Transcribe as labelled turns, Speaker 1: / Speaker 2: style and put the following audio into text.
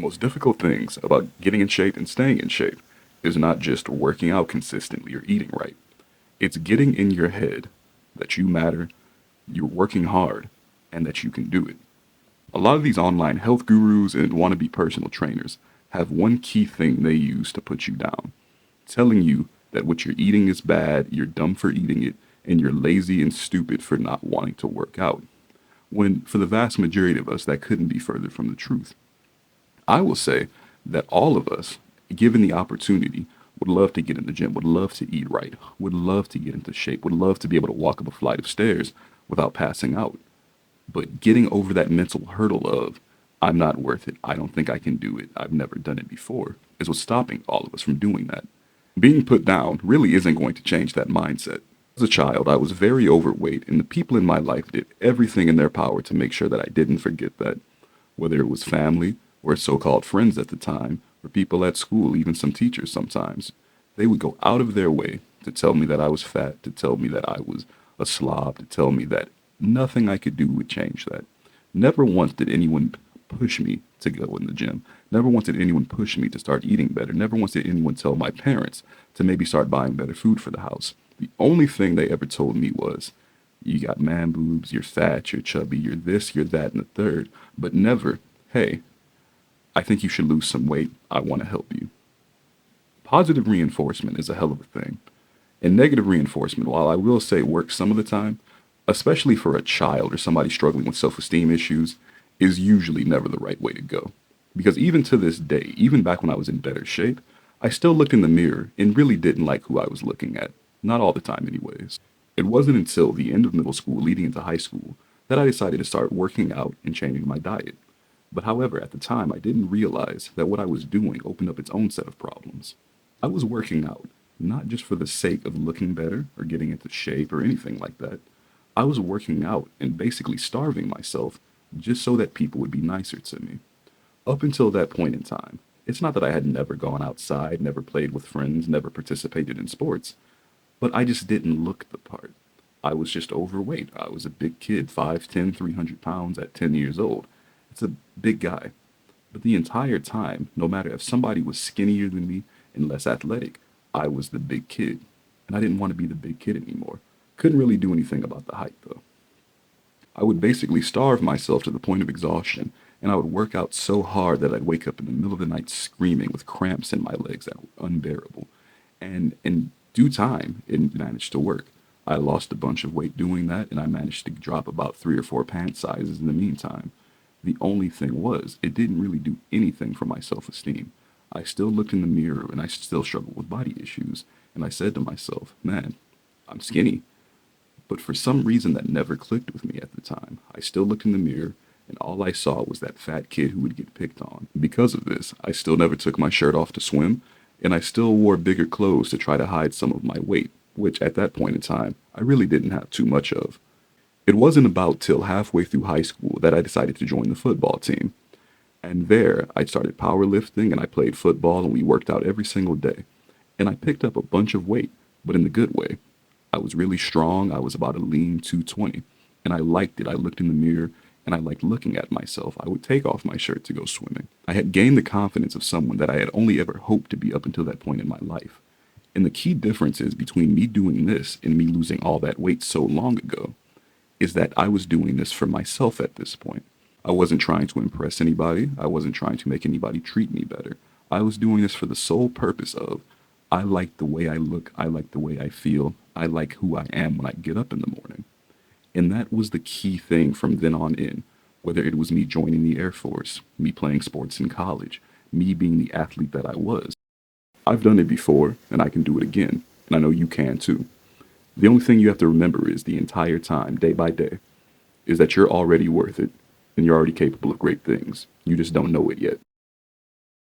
Speaker 1: most difficult things about getting in shape and staying in shape is not just working out consistently or eating right. It's getting in your head that you matter, you're working hard, and that you can do it. A lot of these online health gurus and wannabe personal trainers have one key thing they use to put you down, telling you that what you're eating is bad, you're dumb for eating it, and you're lazy and stupid for not wanting to work out. When, for the vast majority of us, that couldn't be further from the truth. I will say that all of us, given the opportunity, would love to get in the gym, would love to eat right, would love to get into shape, would love to be able to walk up a flight of stairs without passing out. But getting over that mental hurdle of, I'm not worth it, I don't think I can do it, I've never done it before, is what's stopping all of us from doing that. Being put down really isn't going to change that mindset. As a child, I was very overweight, and the people in my life did everything in their power to make sure that I didn't forget that. Whether it was family, or so called friends at the time, or people at school, even some teachers sometimes, they would go out of their way to tell me that I was fat, to tell me that I was a slob, to tell me that nothing I could do would change that. Never once did anyone push me to go in the gym. Never once did anyone push me to start eating better. Never once did anyone tell my parents to maybe start buying better food for the house. The only thing they ever told me was, you got man boobs, you're fat, you're chubby, you're this, you're that, and the third. But never, hey, I think you should lose some weight. I want to help you. Positive reinforcement is a hell of a thing. And negative reinforcement, while I will say works some of the time, especially for a child or somebody struggling with self-esteem issues, is usually never the right way to go. Because even to this day, even back when I was in better shape, I still looked in the mirror and really didn't like who I was looking at. Not all the time anyways. It wasn't until the end of middle school leading into high school that I decided to start working out and changing my diet. But however, at the time, I didn't realize that what I was doing opened up its own set of problems. I was working out, not just for the sake of looking better or getting into shape or anything like that. I was working out and basically starving myself just so that people would be nicer to me. Up until that point in time, it's not that I had never gone outside, never played with friends, never participated in sports, but I just didn't look the part. I was just overweight. I was a big kid, 5'10", 300 pounds at 10 years old. It's a big guy. But the entire time, no matter if somebody was skinnier than me and less athletic, I was the big kid. And I didn't want to be the big kid anymore. Couldn't really do anything about the height, though. I would basically starve myself to the point of exhaustion, and I would work out so hard that I'd wake up in the middle of the night screaming with cramps in my legs that were unbearable. And in due time, it managed to work. I lost a bunch of weight doing that, and I managed to drop about 3 or 4 pant sizes in the meantime. The only thing was, it didn't really do anything for my self-esteem. I still looked in the mirror, and I still struggled with body issues, and I said to myself, man, I'm skinny. But for some reason that never clicked with me at the time. I still looked in the mirror, and all I saw was that fat kid who would get picked on. Because of this, I still never took my shirt off to swim, and I still wore bigger clothes to try to hide some of my weight, which at that point in time, I really didn't have too much of. It wasn't about till halfway through high school that I decided to join the football team. And there, I started powerlifting and I played football and we worked out every single day. And I picked up a bunch of weight, but in the good way. I was really strong. I was about a lean 220. And I liked it. I looked in the mirror and I liked looking at myself. I would take off my shirt to go swimming. I had gained the confidence of someone that I had only ever hoped to be up until that point in my life. And the key difference is between me doing this and me losing all that weight so long ago is that I was doing this for myself at this point. I wasn't trying to impress anybody. I wasn't trying to make anybody treat me better. I was doing this for the sole purpose of, I like the way I look. I like the way I feel. I like who I am when I get up in the morning. And that was the key thing from then on in, whether it was me joining the Air Force, me playing sports in college, me being the athlete that I was. I've done it before, and I can do it again, and I know you can too. The only thing you have to remember is the entire time, day by day, is that you're already worth it, and you're already capable of great things. You just don't know it yet.